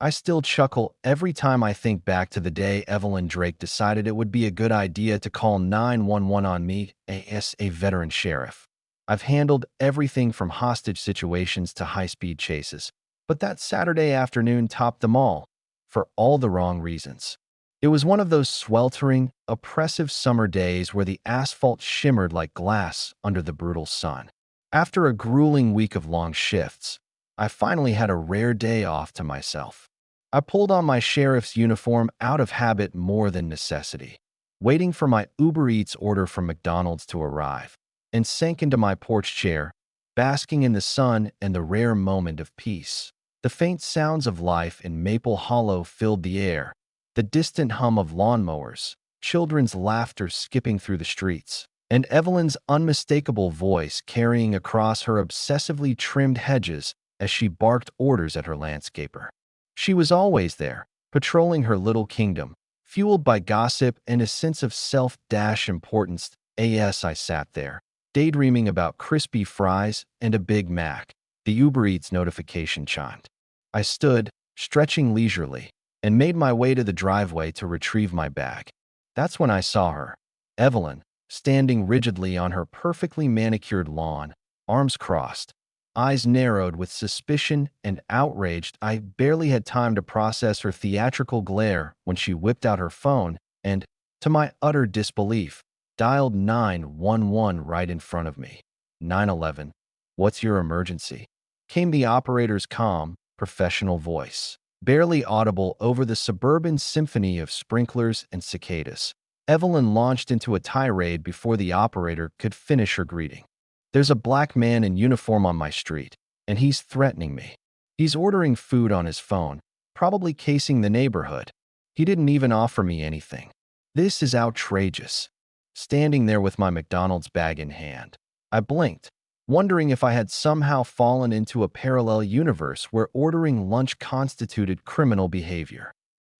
I still chuckle every time I think back to the day Evelyn Drake decided it would be a good idea to call 911 on me, as a veteran sheriff. I've handled everything from hostage situations to high-speed chases, but that Saturday afternoon topped them all, for all the wrong reasons. It was one of those sweltering, oppressive summer days where the asphalt shimmered like glass under the brutal sun. After a grueling week of long shifts, I finally had a rare day off to myself. I pulled on my sheriff's uniform out of habit more than necessity, waiting for my Uber Eats order from McDonald's to arrive, and sank into my porch chair, basking in the sun and the rare moment of peace. The faint sounds of life in Maple Hollow filled the air, the distant hum of lawnmowers, children's laughter skipping through the streets, and Evelyn's unmistakable voice carrying across her obsessively trimmed hedges as she barked orders at her landscaper. She was always there, patrolling her little kingdom, fueled by gossip and a sense of self-importance. As I sat there, daydreaming about crispy fries and a Big Mac, the Uber Eats notification chimed. I stood, stretching leisurely, and made my way to the driveway to retrieve my bag. That's when I saw her, Evelyn, standing rigidly on her perfectly manicured lawn, arms crossed, eyes narrowed with suspicion and outraged. I barely had time to process her theatrical glare when she whipped out her phone and, to my utter disbelief, dialed 911 right in front of me. 911, what's your emergency? Came the operator's calm, professional voice, barely audible over the suburban symphony of sprinklers and cicadas. Evelyn launched into a tirade before the operator could finish her greeting. There's a black man in uniform on my street, and he's threatening me. He's ordering food on his phone, probably casing the neighborhood. He didn't even offer me anything. This is outrageous. Standing there with my McDonald's bag in hand, I blinked, wondering if I had somehow fallen into a parallel universe where ordering lunch constituted criminal behavior.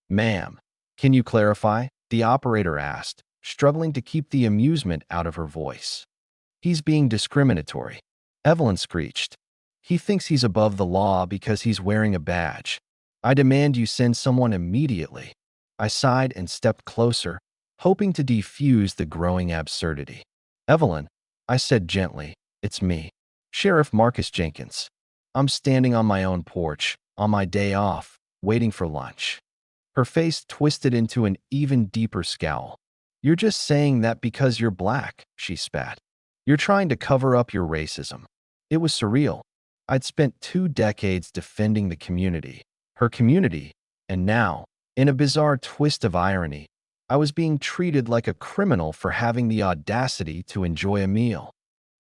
Ma'am, can you clarify? The operator asked, struggling to keep the amusement out of her voice. He's being discriminatory, Evelyn screeched. He thinks he's above the law because he's wearing a badge. I demand you send someone immediately. I sighed and stepped closer, hoping to defuse the growing absurdity. Evelyn, I said gently, it's me, Sheriff Marcus Jenkins. I'm standing on my own porch, on my day off, waiting for lunch. Her face twisted into an even deeper scowl. You're just saying that because you're black, she spat. You're trying to cover up your racism. It was surreal. I'd spent 2 decades defending the community, her community, and now, in a bizarre twist of irony, I was being treated like a criminal for having the audacity to enjoy a meal.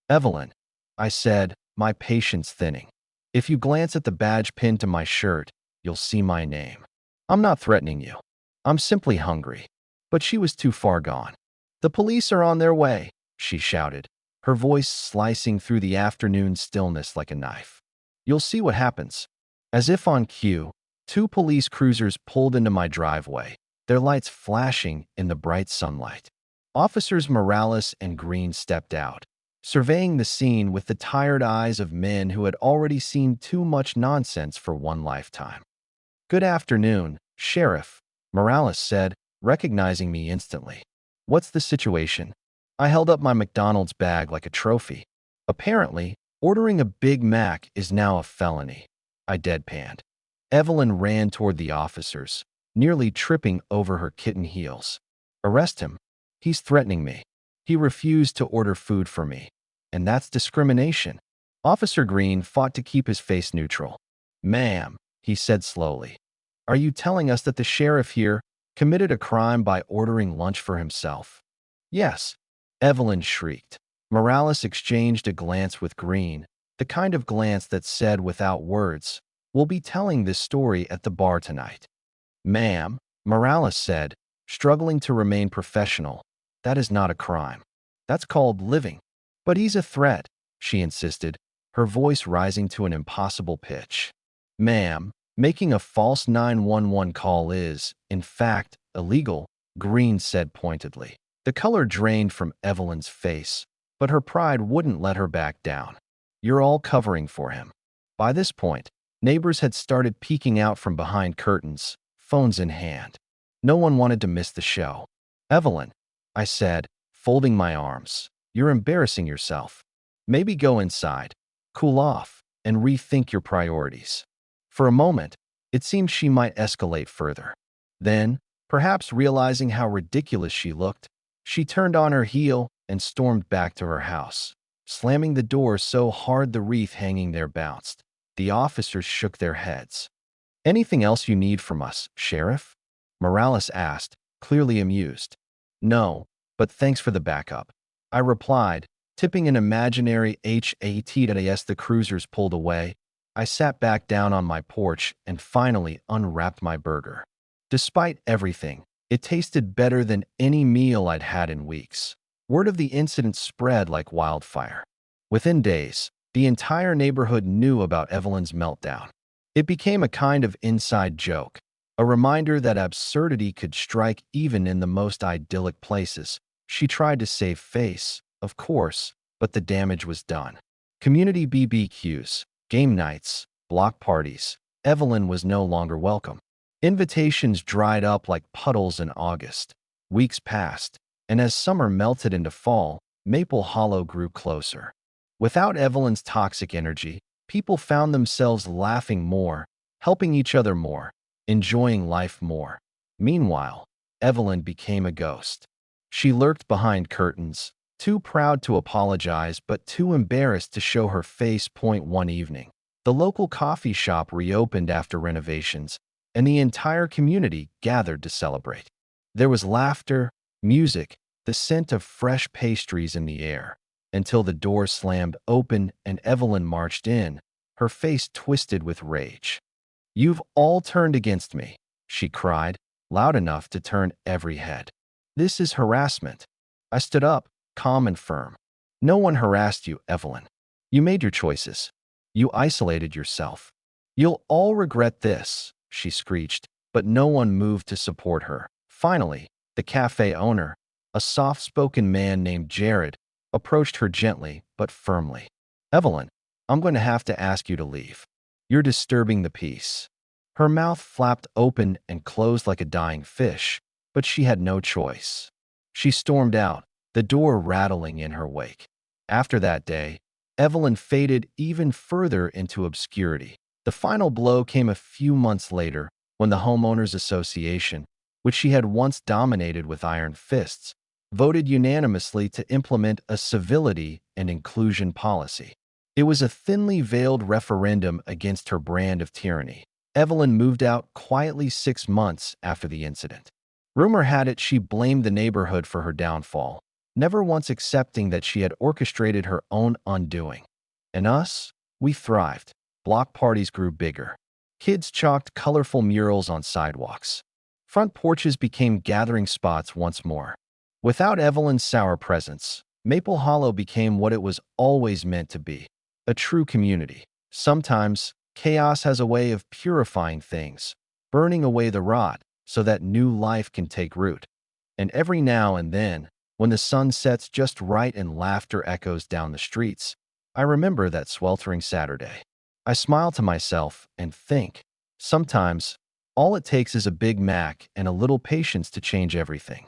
Evelyn, I said, my patience thinning. If you glance at the badge pinned to my shirt, you'll see my name. I'm not threatening you. I'm simply hungry. But she was too far gone. The police are on their way, she shouted, her voice slicing through the afternoon stillness like a knife. You'll see what happens. As if on cue, 2 police cruisers pulled into my driveway, their lights flashing in the bright sunlight. Officers Morales and Green stepped out, surveying the scene with the tired eyes of men who had already seen too much nonsense for one lifetime. Good afternoon, Sheriff, Morales said, recognizing me instantly. What's the situation? I held up my McDonald's bag like a trophy. Apparently, ordering a Big Mac is now a felony. I deadpanned. Evelyn ran toward the officers, nearly tripping over her kitten heels. Arrest him. He's threatening me. He refused to order food for me. And that's discrimination. Officer Green fought to keep his face neutral. Ma'am, he said slowly, are you telling us that the sheriff here committed a crime by ordering lunch for himself? Yes, Evelyn shrieked. Morales exchanged a glance with Green, the kind of glance that said without words, we'll be telling this story at the bar tonight. Ma'am, Morales said, struggling to remain professional, that is not a crime. That's called living. But he's a threat, she insisted, her voice rising to an impossible pitch. Ma'am, making a false 911 call is, in fact, illegal, Green said pointedly. The color drained from Evelyn's face, but her pride wouldn't let her back down. You're all covering for him. By this point, Neighbors had started peeking out from behind curtains, phones in hand. No one wanted to miss the show. "Evelyn," I said, folding my arms, "you're embarrassing yourself. Maybe go inside, cool off, and rethink your priorities." For a moment, it seemed she might escalate further. Then, perhaps realizing how ridiculous she looked, she turned on her heel and stormed back to her house, slamming the door so hard the wreath hanging there bounced. The officers shook their heads. "Anything else you need from us, Sheriff?" Morales asked, clearly amused. "No, but thanks for the backup," I replied, tipping an imaginary hat as the cruisers pulled away. I sat back down on my porch and finally unwrapped my burger. Despite everything, it tasted better than any meal I'd had in weeks. Word of the incident spread like wildfire. Within days, the entire neighborhood knew about Evelyn's meltdown. It became a kind of inside joke, a reminder that absurdity could strike even in the most idyllic places. She tried to save face, of course, but the damage was done. Community BBQs, game nights, block parties. Evelyn was no longer welcome. Invitations dried up like puddles in August. Weeks passed, and as summer melted into fall, Maple Hollow grew closer. Without Evelyn's toxic energy, people found themselves laughing more, helping each other more, enjoying life more. Meanwhile, Evelyn became a ghost. She lurked behind curtains, too proud to apologize but too embarrassed to show her face. One evening, the local coffee shop reopened after renovations, and the entire community gathered to celebrate. There was laughter, music, the scent of fresh pastries in the air, until the door slammed open and Evelyn marched in, her face twisted with rage. "You've all turned against me," she cried, loud enough to turn every head. "This is harassment." I stood up, calm and firm. "No one harassed you, Evelyn. You made your choices. You isolated yourself. You'll all regret this," she screeched, but no one moved to support her. Finally, the cafe owner, a soft-spoken man named Jared, approached her gently but firmly. "Evelyn, I'm going to have to ask you to leave. You're disturbing the peace." Her mouth flapped open and closed like a dying fish, but she had no choice. She stormed out, the door rattling in her wake. After that day, Evelyn faded even further into obscurity. The final blow came a few months later when the Homeowners Association, which she had once dominated with iron fists, voted unanimously to implement a civility and inclusion policy. It was a thinly veiled referendum against her brand of tyranny. Evelyn moved out quietly 6 months after the incident. Rumor had it she blamed the neighborhood for her downfall, never once accepting that she had orchestrated her own undoing. And us? We thrived. Block parties grew bigger. Kids chalked colorful murals on sidewalks. Front porches became gathering spots once more. Without Evelyn's sour presence, Maple Hollow became what it was always meant to be, a true community. Sometimes, chaos has a way of purifying things, burning away the rot so that new life can take root. And every now and then, when the sun sets just right and laughter echoes down the streets, I remember that sweltering Saturday. I smile to myself and think, sometimes, all it takes is a Big Mac and a little patience to change everything.